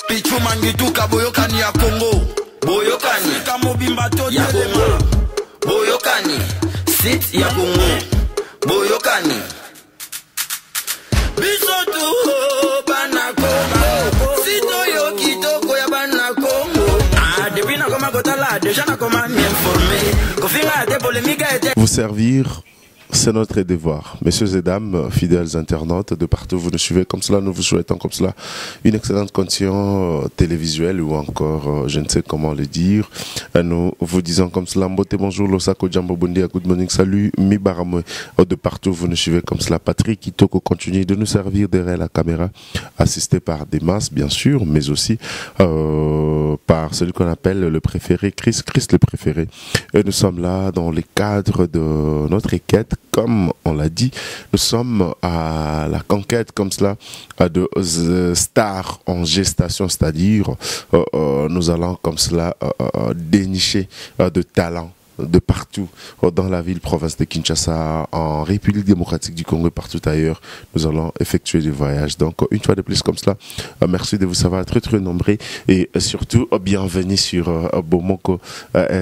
Pichu mangituka boyokani ya Congo. Boyokani Sika mobimba to ya Congo. Boyokani sit ya Congo. Boyokani Bisotu bana Congo. Sito yo kitoko ya bana Congo. Ah, depuis na koma kotala, déjà na koma m'informer. Kofinga te polémique était. Vous servir, c'est notre devoir. Messieurs et dames, fidèles internautes, de partout vous nous suivez comme cela, nous vous souhaitons comme cela une excellente condition télévisuelle ou encore, je ne sais comment le dire. Nous vous disons comme cela, Mbote, bonjour, Losako, Djambo, Bundi, good morning, salut, Mi Baramwe. De partout vous nous suivez comme cela. Patrick Kitoko continue de nous servir derrière la caméra, assisté par des masses, bien sûr, mais aussi par celui qu'on appelle le préféré, Chris le préféré. Et nous sommes là dans le cadre de notre quête. Comme on l'a dit, nous sommes à la conquête comme cela de stars en gestation, c'est-à-dire nous allons comme cela dénicher de talents de partout dans la ville, province de Kinshasa, en République démocratique du Congo et partout ailleurs. Nous allons effectuer des voyages. Donc, une fois de plus comme cela, merci de vous savoir très très nombreux et surtout, bienvenue sur Bomoko,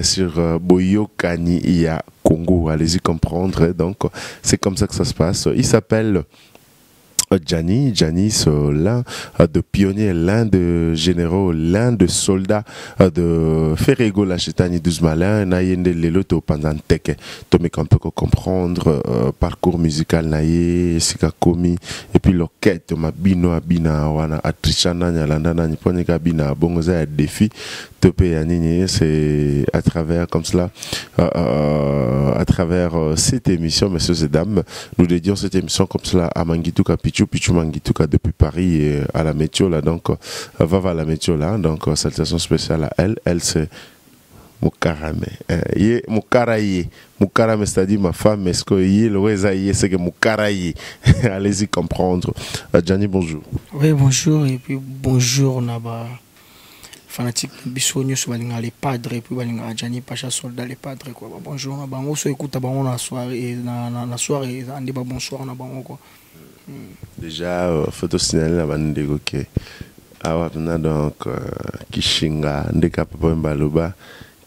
sur Boyokani ya Congo. Allez-y comprendre. Donc, c'est comme ça que ça se passe. Il s'appelle Djani, c'est l'un de pionniers, l'un de généraux, l'un de soldats de Ferrego Lachetani Douzmalin, Nayende Leloto Pandanteke. Tomé qu'on peut comprendre parcours musical Naye, Sikakomi, et puis l'orchestre, Mabino Abina, Wana, Atrichana, Nyalanda, Niponika Bina, Bongoza, défi. C'est à travers comme cela, à travers cette émission, messieurs et dames, nous dédions cette émission comme cela à Mangituka Pichu Mangituka depuis Paris et à la météo là, donc va à la météo là, donc salutation spéciale à elle c'est Moukarame, Moukarame, c'est-à-dire ma femme, est-ce que le c'est que Moukaraye, allez-y comprendre. Djani, bonjour. Oui, bonjour, et puis bonjour Naba. Fanatique Bissonio sur les padres et puis Djani Pacha soldat les padres quoi. Bonjour na bango so écoute bango na soirée na soirée ande ba bonsoir na bango quoi. Déjà photo signaler na bandeko ke awa na donc Kishinga ndeka papa mbaloba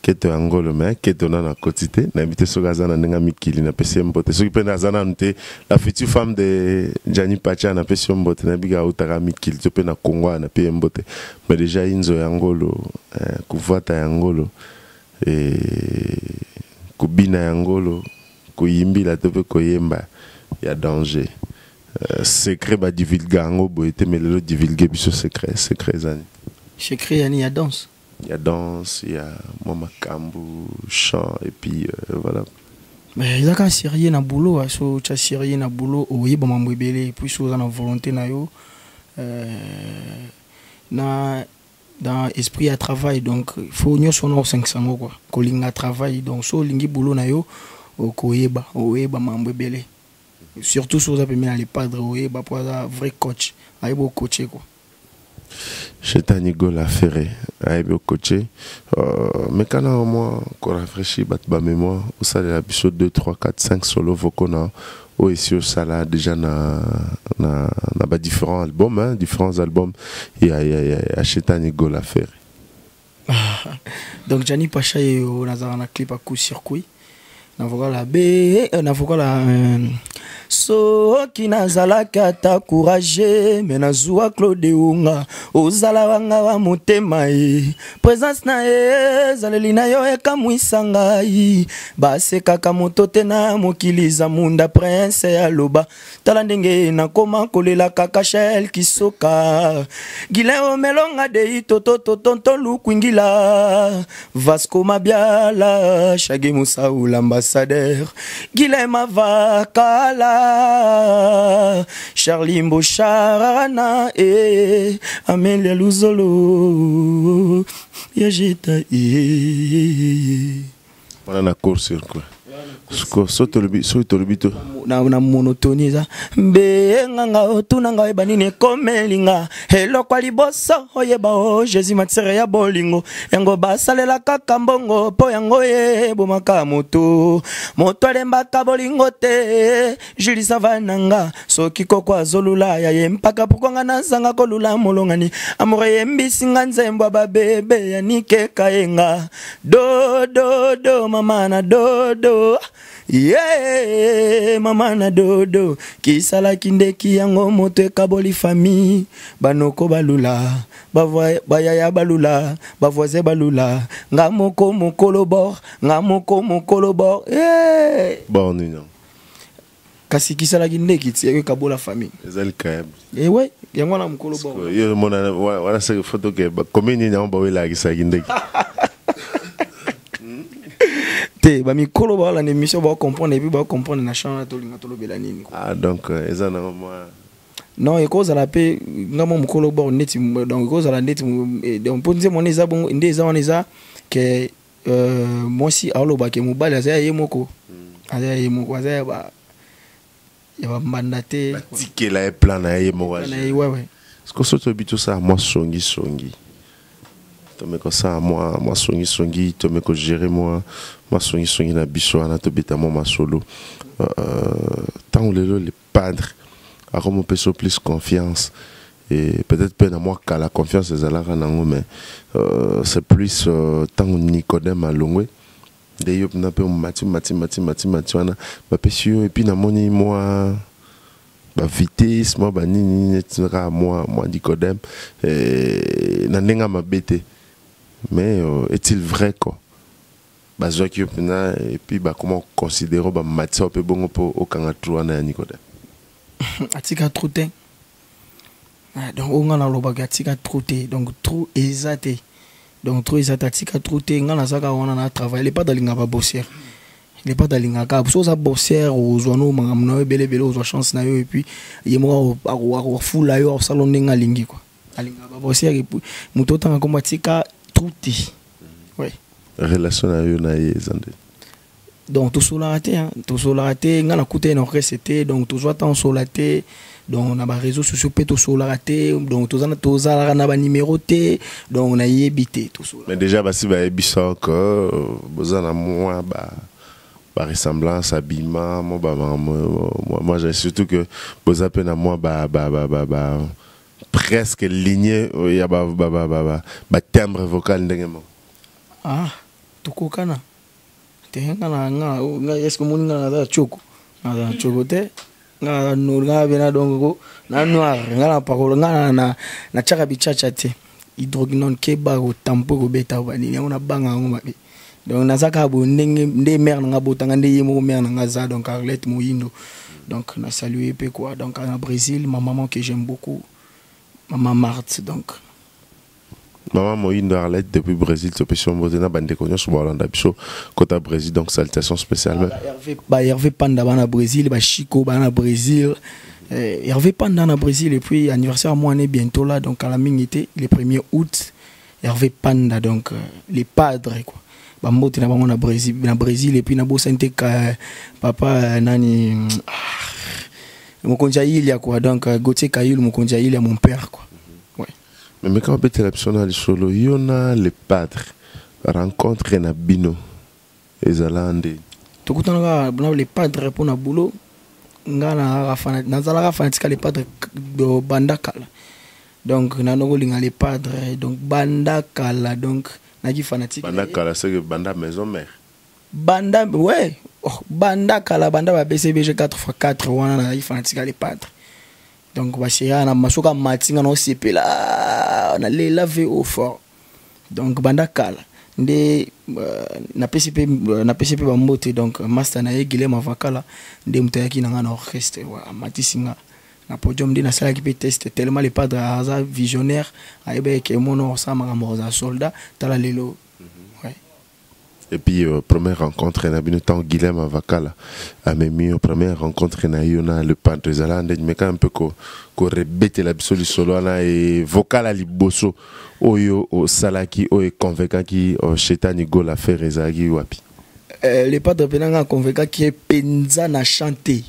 keto angolo mais keto na quotité na habité sogaza na ndenga mikili na pesi mbote so kipenda zana nte la future femme de Djani Pacha na pesi mbote na biga utaka mikili to pe na Congo na pe mbote mais déjà inzo yangolo kuvata yangolo et kubina yangolo kuyimbila to pe koyemba ya danger secret ba divulguer ngo boete mais le divulguer biso secret zani secret yani ya danse. Il y a danse, il y a Mamakambu, chant, et puis voilà. Mais il y a sérieux na boulot, so tu as sérieux na boulot, oui, bon m'embêler, puis so na volonté na yo, na dans esprit à travail, donc il faut nous sonner 500 quoi. Kolinga travail, donc so lingi boulot na yo, koyeba, oyeba m'embêler. Surtout so za pemena les padres, oyeba pour un vrai coach, ayebo coacher quoi. Chetani Gola Ferré, aïe au coaché. Mais quand on moi, qu'on rafraîchit ma mémoire, au salaire de l'épisode 2, 3, 4, 5 solo vocona, ou ici au salaire déjà na différents albums, hein, il y a Chetani Gola Ferré. Donc Djani Pacha on a un clip à coup circuit. Navoka la soki nazalaki ata courage me nazwa Claude Unga ozala wanga wa motema ye présence na ye ezaleli na yo ekamwisa ngai basekaka moto te na mokili za munda prince ya loba tala ndenge nakoma kolela kaka Shel Kisoka gile omelonga de tonton lukwingila Vasco Mabiala Shage Musa l'ambassadeur gile mavakala Charlie Mbocharana et Amélia Luzolo Yajeta on a cours sur quoi Soto le bito. Na monotonie za mbenga nga otuna nga ebanine komelinga eloko liboso oyeba o Jésus matsere ya bolingo yango basalela kaka mbongo po yango ebomaka moto alembaka bolingo te Julie Savananga soki koko azolula ya ye mpaka pukonga nazanga kolula molongani amore yembisinga nzembo babebe ya nikeka yenga do mama na do yeah mama na dodo kisala kindeki yango moto ekaboli famille banoko balula bayaya balula bavoise balula nga moko mokolo bor Bon non. kasi kisala kindeki tiye kabola famille Ezali kayeb. Ouais yango na mokolo bor Yo mona wana se photo ke commune nyamba wela kisala kindeki. te ba mikolo ba la émission ba comprendre et puis ba comprendre na champ to linga to lobela nini Ah donc eza na moi non et cause la paix ngamo mukolo ba neti donc cause la neti donc pour dire mon eza bon ndeza on eza que moi si alo ba ke mobali aza yemoko aza ba ya ba mandate tikela e plan na yemoko ouais parce que soto bito ça moi songi tomeko ça moi songi tomeko gérer moi songi na biso ana to beta moi solo tant les padres a comme on peut so plus confiance et peut-être peu na moi la confiance est là nango mais c'est plus tant Nicodème alongwe de yop na pe mati wana ba pesio et puis na moni moi ba vitesse moi ba nini netinaka moi Nicodème na nenga mabete mais est-il vrai quoi bazo qui opina et puis bah comment considérer bah matière peu bon pour au kangatrou na Nicodème atika trouté donc on a loba atika trouté donc trop exacté donc trop exacté atika trouté ngana saka on a travail il est pas dans l'inga ba bossière il est pas dans l'inga ka so za bossière aux zono mangamno belebele aux chance na yo et puis yemo a fula yo salon ninga lingi quoi alinga ba bossière et puis mutota ngoma atika trouté ouais relation à yo na yezande donc tout solaraté ngana kuté na recette donc tout soit en solaté donc on a ba réseaux sociaux pe tout solaraté donc tous na ba numéroté donc on a yébité tout ça mais déjà ba si ba yebisa encore bozana moi ba ressemblance habillement moi j'ai surtout que boza pe na moi ba presque lignée ya ba timbre vocal ndengemo ah tukokana te nga est-ce que mon nga choko te nga nurga bena dongo na noir nga na parole nga na chaka bichacha te hydroquinone ke ba go tampo go beta ba ni nga na banga ngoma be donc nazaka bo ndenge mère nga botanga nde yemo mère nga za donc Arlette Moyindo donc na saluer pe quoi donc en Brésil ma maman que j'aime beaucoup maman Marthe donc Maman Moïne Arlette depuis Brésil, tu peux sur Modena, bande connu sur Hollande, côté Brésil, donc salutation spécialement. Hervé Panda bana Brésil, Chico bana Brésil, Hervé Panda na Brésil et puis anniversaire moi on est bientôt là donc à la minute le 1er août Hervé Panda donc les padres quoi. Bambote na bango na Brésil et puis na bosente ka papa nani mokonja ilia quoi donc Gauthier Kayul mokonja ilia mon père quoi. Mais quand on peut télévisionner solo, il y en a les padres rencontre na bino ezalande. Tout le temps les padres pour na boulot, ngana nazala fanatika les padres de Bandakala. Donc na nogolinga les padres donc Bandakala donc naki fanatique. Bandakala c'est que Banda maison mère. Banda ouais, Bandakala Banda ba BCBG 4x4 wana na fanatika les padres. Donc bashia na masoka matinga no sepela na le laver au fort donc Bandakala nde na PCP ba mbote donc master na Guilhem Avakala nde mutayaki na ngana orchestre wa matisinga na podium ndi na sala ki pe test tellement les padres aza visionnaire aibe ke mono sama ngamoza soldat tala lelo. Et puis première rencontre na bino temps Guilhem Avakala a même première rencontre na yona le padre zalande mais quand un peu ko rebete la biso solo na et vocal à liboso oyo o salaki o convaincant qui chetani go la faire ezagi wapi les padres penanga convaincu qui est penza na chanter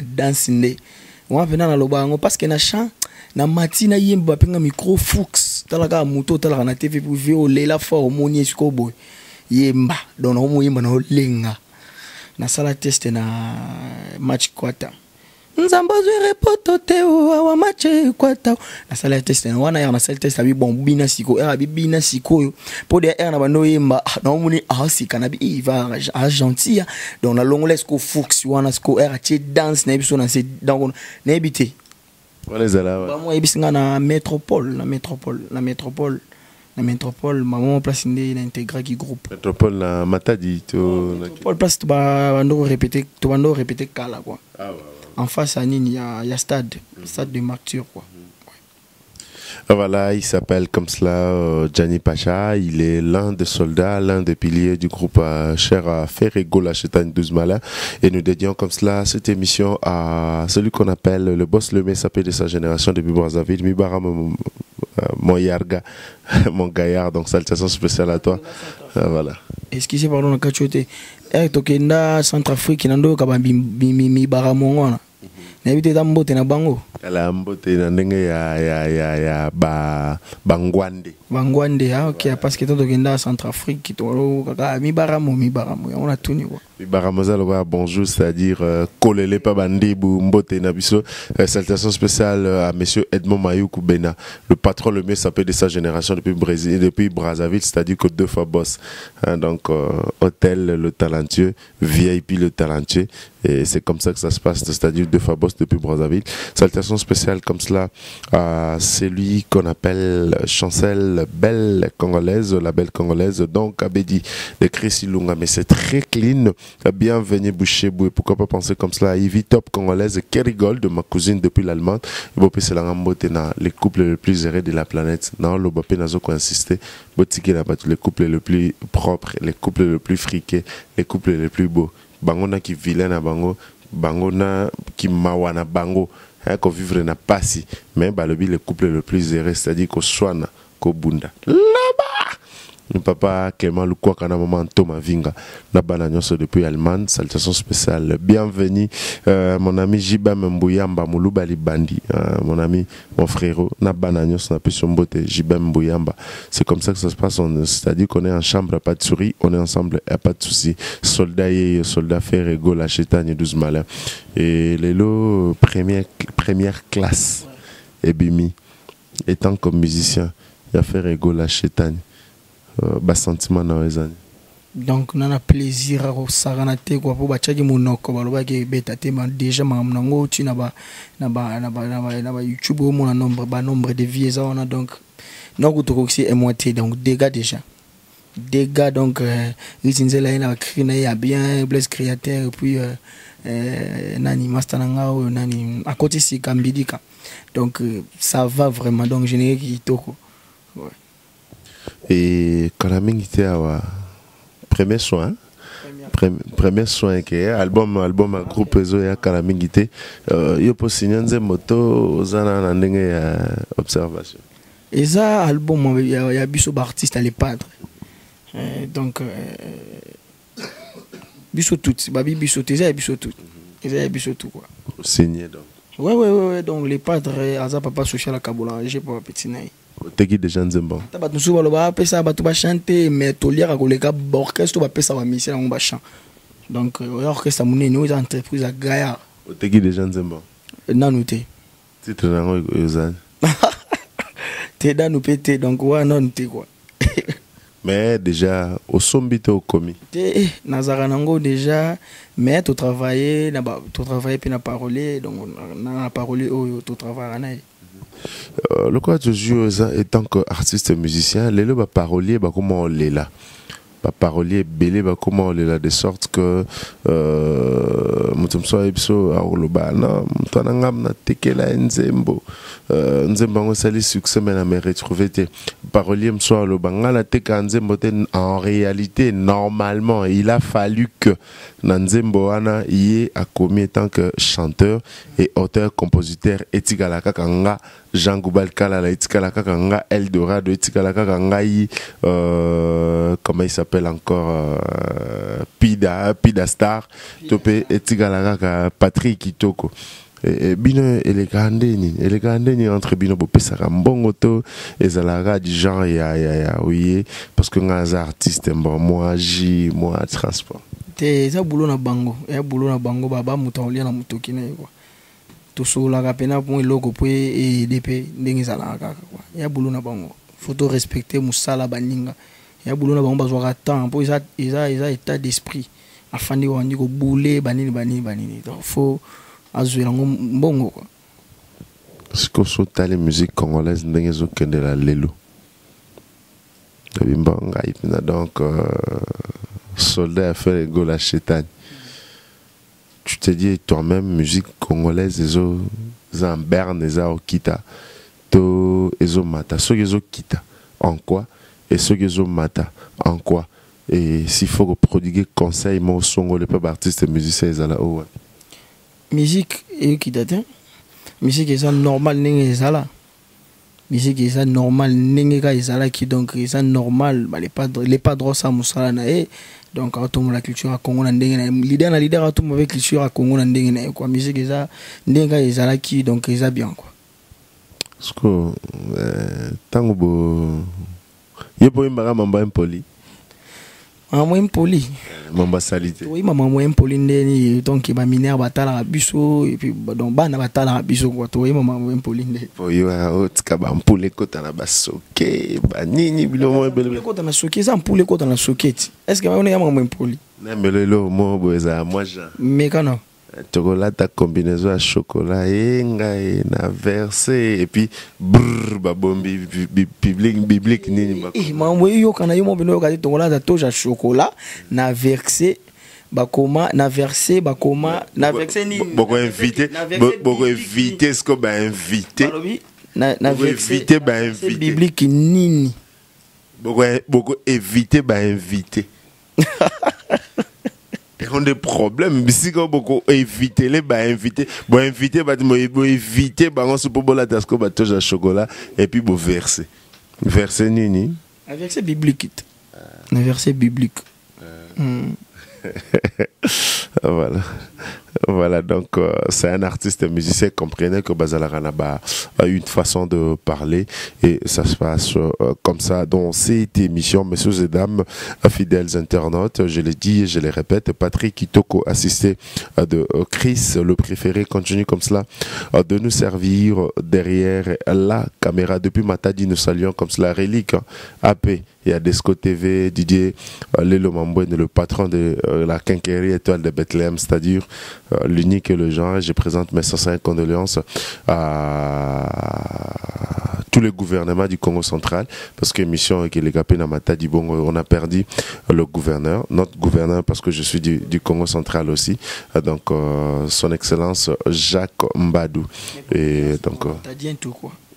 danse ne on venant na lobango parce que na chant na matina yemba penga micro Fuchs talaka moto talaka na TV pour violer la forme moni esiko boy yemba donc on yemba na lenga na sala test na match quarter nzambo zwe repoto te wa match quarter na sala test na wana ya na sala test abi bon bina siko abi bina siko pour de na bando yemba na moni asika na bi iva gentil donc na longo lesco Fuchs wana siko era ti dance na biso na c'est donc na habité moi ebisinga na métropole maman place inde na intégré qui groupe métropole na Matadi to métropole place to bando répéter kala quoi en face à Nini il y a stade de Martyr quoi. Voilà, il s'appelle comme cela Gianni Pacha. Il est l'un des soldats, l'un des piliers du groupe cher à Ferrego la Chétagne 12 Malin. Et nous dédions comme cela cette émission à celui qu'on appelle le boss le SAP de sa génération depuis Brazzaville, Mibara mon Yarga, mon gaillard. Donc salutation spéciale à toi. Voilà. Excusez pardon le cachoté. Tokenda Centrafrique nando kabambi Mibara mon n'habite dans mbote na bango la mbote na ndenge ya bangwande ah ok parce que toi genda Centrafrique to kaka mibaramo on a tout niveau mibaramo za loba bonjour c'est-à-dire kolele pa bandibu mbote na biso. Salutation spéciale à monsieur Edmond Mayoukou Bena, le patron le mieux sapé de sa génération depuis Brazzaville, c'est-à-dire que 2 fois boss donc hôtel le talentueux, VIP le talentueux, et c'est comme ça que ça se passe, c'est-à-dire 2 fois boss depuis Brazzaville. Salutation spéciale comme cela à celui qu'on appelle Chancel Belle Congolaise, la belle Congolaise, donc Abedi de Chris Ilunga, mais c'est très clean. Bienvenue Boucher Boué, pourquoi pas penser comme cela. Ivy Top Congolaise, Kerry Gold, ma cousine depuis l'Allemagne. C'est les couples les plus errés de la planète. Non, le Bopé n'a pas insisté. Les couples les plus propres, les couples les plus friqués, les couples les plus beaux. Bangona qui vilain à Bango, Bangona qui mawana Bango. Qu'on vivre n'a pas si, mais le couple le plus erré, c'est-à-dire qu'au Swana, qu'au Bunda. Là-bas! Papa Clément Lukwa kana maman Thomas Vinga na bananyoso depuis Allemagne. Salutation spéciale. Bienvenue mon ami Jibam Mbouyamba Moulouba Libandi, mon ami, mon frérot na bananyoso na pisombote Jibam Mbouyamba. C'est comme ça que ça se passe, c'est-à-dire qu'on est en chambre, pas de souris, on est ensemble, pas de soucis. Soldat et soldat Ferrego la Chétagne 12 Malin. Et les lots première classe et Bimi étant comme musicien, il a Ferrego la Chétagne. Sentiment dans les années. Donc on a plaisir à saranate quoi pour bachaki monoko baloba ke beta tema déjà mamnango tu na ba YouTube mon nombre de vies ça on a donc donc to aussi est moitié donc dégâts donc itinzela ina krina ya bien bless créateur et puis nani master ngao nani à côté si kambidika donc ça va vraiment donc générique kitoko. Ouais. Et quand la mingi était à premier soin que album à groupe Ezo ya Kalamingité yo po signer moto zana na ndenge ya observation et ça album ya biso artiste à les padres donc biso tout babi biso teza biso tout quoi signé donc ouais donc les padres aza papa social à Kabola j'ai pas petit naï teki déjà nzembo tabat nusu baloba pesa batu ba chanter mais toliera koleka orchestre ba pesa ba misi na ba chant donc orchestre munene aux entreprises à Gaillard teki déjà nzembo nanu te titre nango yozan te danu pété donc wa non te quoi mais déjà au sombito au commis te nazara nango déjà mais tu travailler puis na parole donc na parole au tu travailler na le quoi je joue étant qu'artiste musicien les le parolier comment on l'est là parolier belé comment on est là de sorte que mutumso ibso aoloba na mutana ngam na tekela nzembo nzembo sali succès mais na me retrouver te parolier mso le bangala teka nzembo te en réalité normalement il a fallu que na nzembo ana yé a commis tant que chanteur et auteur compositeur etikala kakanga Jean Goubal Kala etikala kakanga Eldorado etikala kakanga comment il s'appelle s'appelle encore Pida Star topé etigalaka Patrick Kitoko bino elegande entre bino bopesaka mbongo to ezalaka du genre ya oui parce que ngaza artiste bon moi transport te za boulot na bango ya boulot na bango baba muta olia na mutoki na quoi to sola ka pena pour eloko po e DP ndenge ezalaka quoi ya boulot na bango faut respecter musala baninga ya boulot na bango bazwaka temps po isa état d'esprit afandi wandi ko boule banini donc faut azwela mbongo quoi. Ce que sont les musiques congolaises ndenge zo kende la lelo bimba ipina donc soldat a fait go la chétane. Tu te dis toi-même musique congolaise ezo za berne za okita to ezo mata so ezo kita en quoi et so ezo mata en quoi et s'il faut prodiguer conseil mon songo le peuple artiste musicien ezala o musique et kita te musique est normal ninge ezala musique est normal ninge ka ezala qui donc est normal bah les pas droit ça musala na e donc quand on la culture à Congo na ndenge na leader à tout mauvais culture à Congo na ndenge na quoi musique est ndenge ka ezala qui donc est bien quoi parce que tango bo yebo imbara mamba impoli maman impoli mamba salité oui maman impoli ndeni donc ba minère batala biso et puis donc bana batala biso quoi to maman impoli ndeni po yo otika ba mpule kota na basoke ba nini bilomo bele kota na soke ça mpule kota na soketi est-ce que on est maman impoli na melelo mo boza moi Jean mécano chocolat ta combinaison à chocolat et na versé et puis brrr ba bombi biblique nini ba maman yo kana yo mo bino ka chocolat ta toja chocolat na versé bakoma na versé bakoma na versé ni boko invité ce que ba invité na versé invité ba invité biblique nini boko éviter ba invité on a des problèmes si on beaucoup éviter les bah inviter bon inviter bah éviter bah on se peut la tasque bah toujours à chocolat et puis bon verser nini un verset biblique un verset biblique voilà donc c'est un artiste musicien comprenez que Bazalarana a une façon de parler et ça se passe comme ça dans cette émission messieurs et dames fidèles internautes je l'ai dit et je le répète Patrick Kitoko assisté de Chris le préféré continue comme cela de nous servir derrière la caméra depuis Matadi nous saluons comme cela Relique AP il y a Desco TV, Didier Lelo Mambouene, le patron de la quincaillerie étoile de Bethléem, c'est-à-dire l'unique et le genre. Je présente mes sincères condoléances à tous les gouvernements du Congo central, parce que mission est que les Gapé Namata dit bon, on a perdu le gouverneur, notre gouverneur, parce que je suis du Congo central aussi, donc son excellence Jacques Mbadou. Et donc.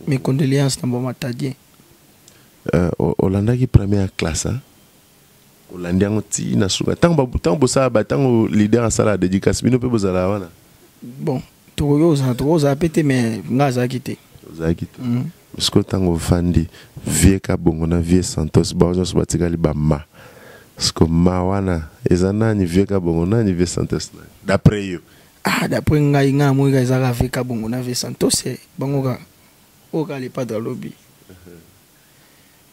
Mes condoléances, Matadien. Olanda qui première classe Olanda ngoti na suka tango bosa ba tango leader en sala dédicace bino pe bozala wana bon toza pété mais ngaza kité parce que tango fandi vie ka bongo na vie Santos ba zo batika li ba ma parce que ma wana ezana ni vie ka bongo na ni vie Santos d'après yo d'après ngai nga mo ga ezaka vie ka bongo na vie Santos bango ka o ka le pas dans lobby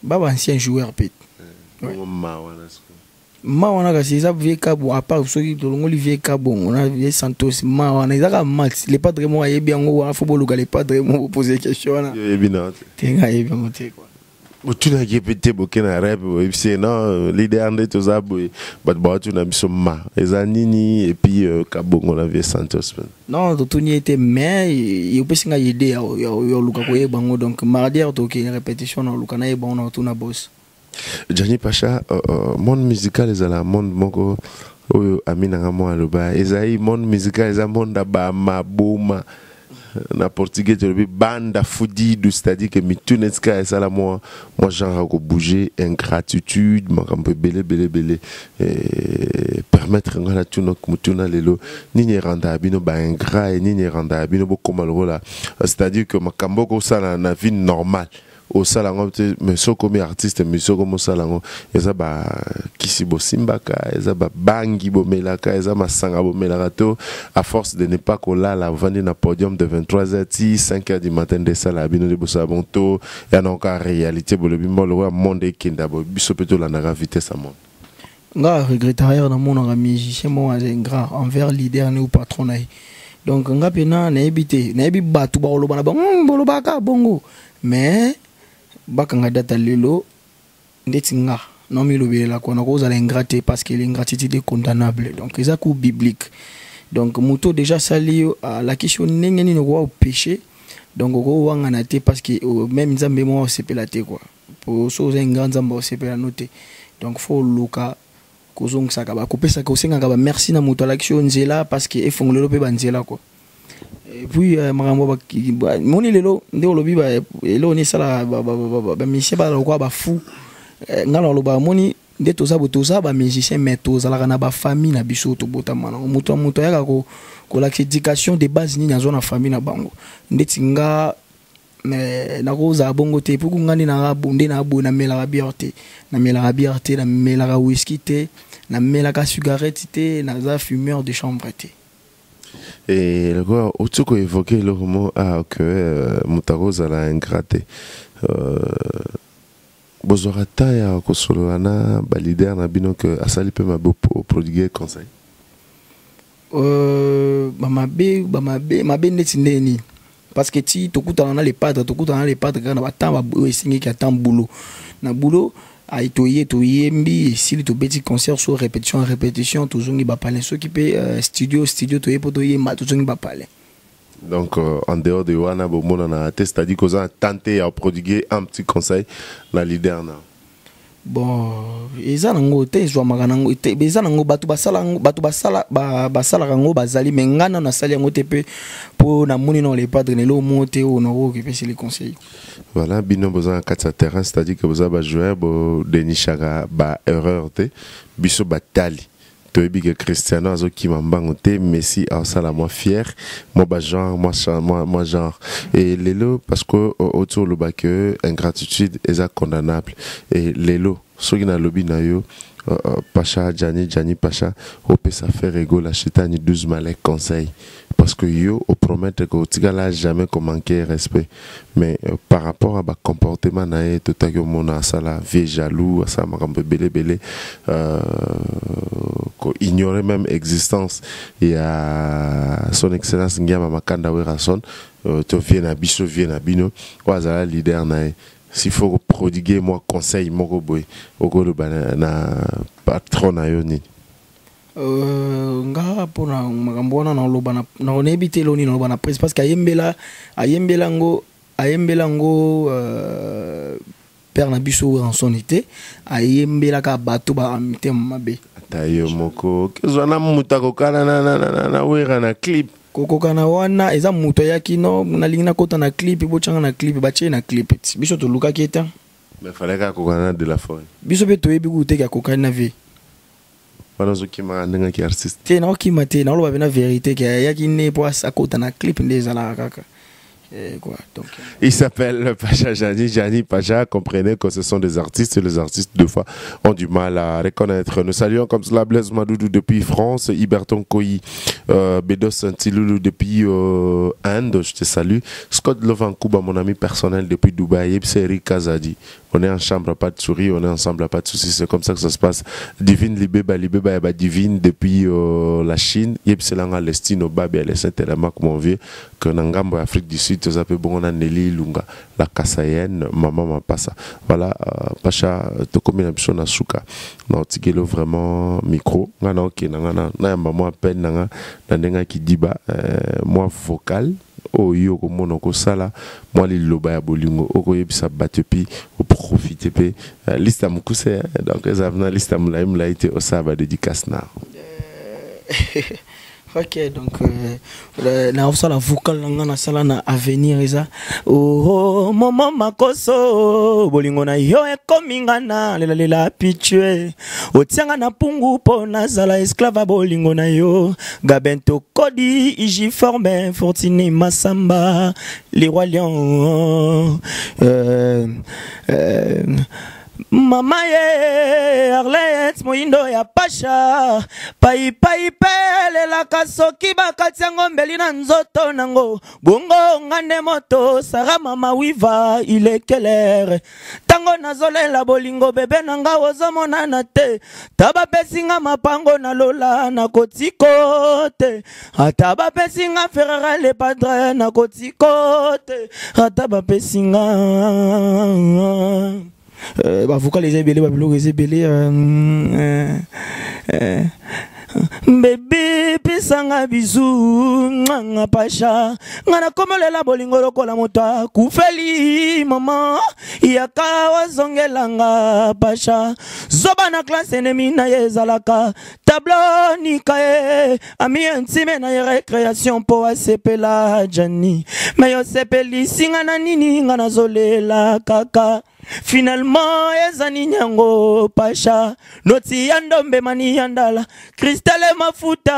baba ancien joueur peut mawana kasi ça vie kabo à part ceux qui tolongo vie kabo on a vie Santos mawana izaka max les pas vraiment yebi ngo wa football ga les pas vraiment poser question na yebi na tenga yebi ngote quoi tu n'as pas bokena rap c'est non leader de tous aboy but tu n'as mis ma ezanini et puis kabo on a vie Santos non tout n'y était mais il peut singa idée yo luka ko yebango donc mardi to ki répétition no luka na yebon na tout na boss Johnny Pacha monde musical ezala monde moko oyo amina ngamo aloba ezai monde musical ezala monde ba maboma na portugais tu le banda fudido c'est-à-dire que mituneska ça là moi genre ko bouger ingratitude makambo belé permettre ngala tuno mutuna lelo nini randa bino ba ingrat et nini randa bino bo komalrola c'est-à-dire que makambo ko ça na vie normale au salango mais so comme artiste mais so comme salango eza ba kisi bo simbaka eza ba bangi bo melaka eza masanga bo melaka to à force de ne pas coller la vendre na podium de 23h 5h du matin de ça la bino de bossa bonto ya na encore réalité bo le bimbo le monde kinda bo biso peto la na vitesse à monde nga regretter na mon musicien mo un grand envers leader ou patron na donc nga pena na ebité na ebi batu ba oloba na ba bolobaka bongo mais bakanga data lelo ndeti nga non mi lobela ko na ko za l'ingraté parce que l'ingratitude est condamnable donc c'est un coup biblique donc muto déjà sali la question ndenge ni ko péché donc ko wanga na te parce que même nzambe mo sepela te quoi pour so za nganda nzambe sepela noté donc faut luka kozong saka ba kopesa ko senga ba merci na muto l'action nzela parce que e fongolelo pe banzela quoi et puis makambo ba moni lelo nde olobi ba elo ni sala ba mission ba lo kwa ba fou ngalo lo ba moni nde toza ba musicien mais toza la na ba famille na biso to botama na muto ya ko la éducation de base ni na zona famille na bango nde tinga mais na roza bongo te pour ngani na bonde na bona mela biarte na mela biarte na mela whisky te na mela ka cigarette te na za fumeur de chambre te. Et le gars au-dessus qu'on évoquait le mot que mutaroza la ingraté bozorata ya kosoloana ba leader na bino que asali pe mabo prodiguer conseil ba mabe ndeti ndeni parce que ti tokuta na les padres kana batamba esingi ki atam boulot na boulot aitoye toyembi si to beti concert sur répétition tozongi ba parler ceux qui peut studio toye poto yemba tozongi ba parler. Donc en dehors de wana bo mona na test c'est-à-dire qu'on a tenté à prodiguer un petit conseil la leader na bon eza nango te zwa magana ngo te beza nango batu basala ngo bazali mengana na sali ngo te pe po na moni non les padres ne lo monter au no que c'est les conseils. Voilà bino besoin katsa terrain c'est-à-dire que vous avez joué bo denishaka ba erreur te biso batali toyebi que Cristiano azokima mbango te Messi asala moi fier moi genre et lelo parce que autour le bac ingratitude est condamnable et lelo soki na lobi na yo Pacha Gianni Pacha opé ça faire ego la chetani 12 malais conseil parce que yo au promettre que tigala jamais qu'on manquer respect mais par rapport à ba comportement na tout à que mon asala vie jaloux ça m'a un peu belé ko ignorer même existence et à son excellence Ngiyama Makanda Werason to vient à bino wazala leader na s'il faut prodiguer moi conseil moko boy oko na patron na yo ni nga pona makambo na loba na onebite loni na loba na presse parce que ayembela ngo père na biso en son été ayembela ka bato ba amite mabe tayo moko kezwana mutako kana na wera na clip kokokana wana eza muto yaki no na lingina kota na clip bochanga na clip bache na clip biso to luka keta mais fallait ka kokana de la folie biso be to yebi ku te ka kokana na vie wana zoki ma ndenga ki artiste te na okima te na loba bena vérité ke yaki ne po akota na clip ndeza la kaka. Quoi, donc, il s'appelle Pacha Gianni Pacha. Comprenez que ce sont des artistes et les artistes de fois ont du mal à reconnaître. Nous saluons comme cela Blaise Madoudou depuis France, Iberton Koyi, Bedos Santiloulou depuis Inde, je te salue. Scott Lovankouba, mon ami personnel depuis Dubaï, c'est Eric Kazadi. On est en chambre, pas de souris, on est ensemble, pas de soucis. C'est comme ça que ça se passe. Divine Libeba Divine depuis la Chine. Yep, c'est là l'estino Babi, elle est Saint-Élément, comme on vit, que Nangambo, Afrique du Sud, tout ça peut bon, on a Nelly Lunga, la Kassayenne, maman m'a pas ça. Voilà, Pacha, to comme une option à Souka. Non, Tigelo vraiment micro. Nana, ok, nana, maman appelle, nana, nana qui dit bah, moi vocal. Oh yo comme on ko sala moi les loba ya bolingo oko yebisa batepi au profiter pe liste am kuse donc les avenants liste am la été au saba dédicace na Ok, donc na ça la vocal na sala na avenir eza oh maman makoso bolingo na yo ekomingana lela pitue otianga na pungu po na zala esclave bolingo na yo Gabento Kodi iji forme Fortini Masamba les rois lions Mama ye Arlette moindo ya pasha pai pele la kasoki bakati ngombeli na nzoto nango bongo ngane moto sara mama wiva il est quelle heure tango nazolela bolingo bebe nanga ozomona na te taba pesinga mapango na lola na kotiko te ataba pesinga ferrara le padre na kotiko te ataba pesinga vocal les ébélés babilo les ébélés bébé pesanga bisou nga pasha ngana komolela bolingo lokola moto kufeli mama yaka wazongelanga pasha zoba na classe ennemi na yezalaka tableau nikae ami intime na recréation po asepela jani mayo sepeli singa na nini ngana zolela kaka finalement ezani nyango pasha noti yandombe mani yandala Cristale mafuta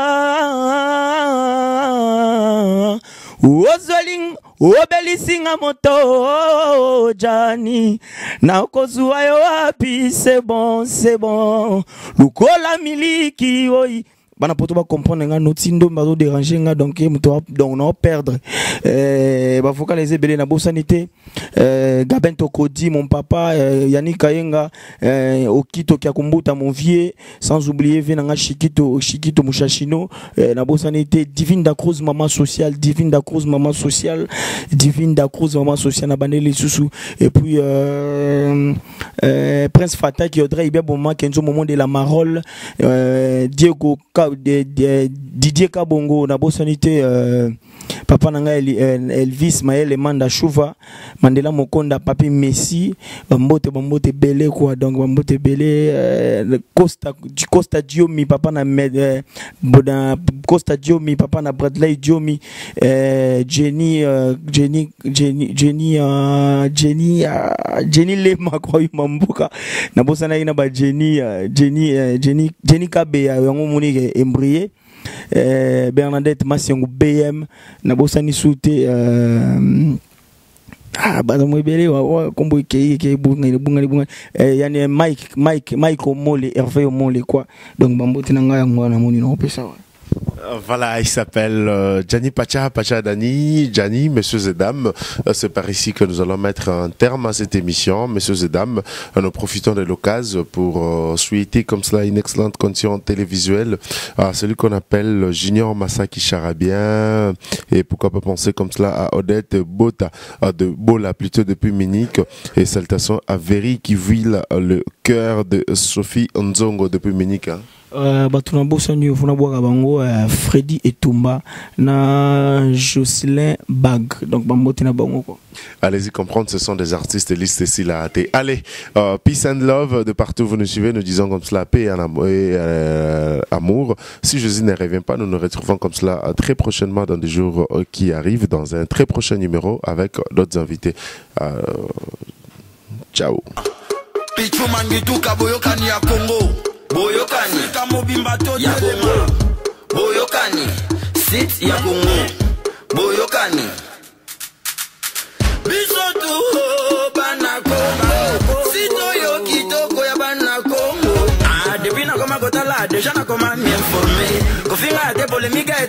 Ozweling obelisinga moto jani na kozua yo wapi c'est bon lukola miliki oi bana poto ba comprendre nga notindo mbazo déranger nga donc on perdre ba vocal les ébélés na bosanité Gabento Kodi mon papa Yannick Kayenga Okito Kiakumbuta mon vieux sans oublier venanga Chikito Mushashino na bosanité Divine da Cruz maman sociale na baneli susu et puis Prince Fata qui Audrey Ibia Boma Kenzo moment de la Marole Diego Didier Kabongo na bosanité papa nanga Elvis Maël Manda Chouva Mandela Mokonda papi Messi bambote belé quoi donc bambote belé Costa Diomi papa na Costa Diomi papa na Bradley Diomi Jenny Lema kwa mambuka na bosana ina ba Jenny Kabe yango monike embrayé Bernadette Massiango BM na bosani soute baza mwebele wa kombo ke bunga yani Mike Omole Hervé Omole quoi donc bambote na ngaya ngwana moni no pesa wa. Voilà, il s'appelle Gianni Pacha Dani. Gianni, messieurs et dames, c'est par ici que nous allons mettre un terme à cette émission. Messieurs et dames, nous profitons de l'occasion pour souhaiter comme cela une excellente condition télévisuelle à celui qu'on appelle Junior Masaki Charabien, et pourquoi pas penser comme cela à Odette Bota de Bola, plutôt depuis Munich, et salutations à Véry qui vit le cœur de Sophie Nzongo depuis Munich. Batuna bosani funa boka bango Freddy Etumba na Jocelyn Bag donc bambote na bango quoi. Allez-y comprendre, ce sont des artistes listes ici là. Allez, peace and love de partout vous nous suivez, nous disons comme cela paix et amour. Si Jésus ne revient pas, nous nous retrouvons comme cela très prochainement dans des jours qui arrivent, dans un très prochain numéro avec d'autres invités. Ciao. Boyokani kamobimba to ya Congo Boyokani sit ya Congo Boyokani bisotu banako sito yo kitoko ya banako depuis na koma kotala déjà na koma m'informer kofinga te polémique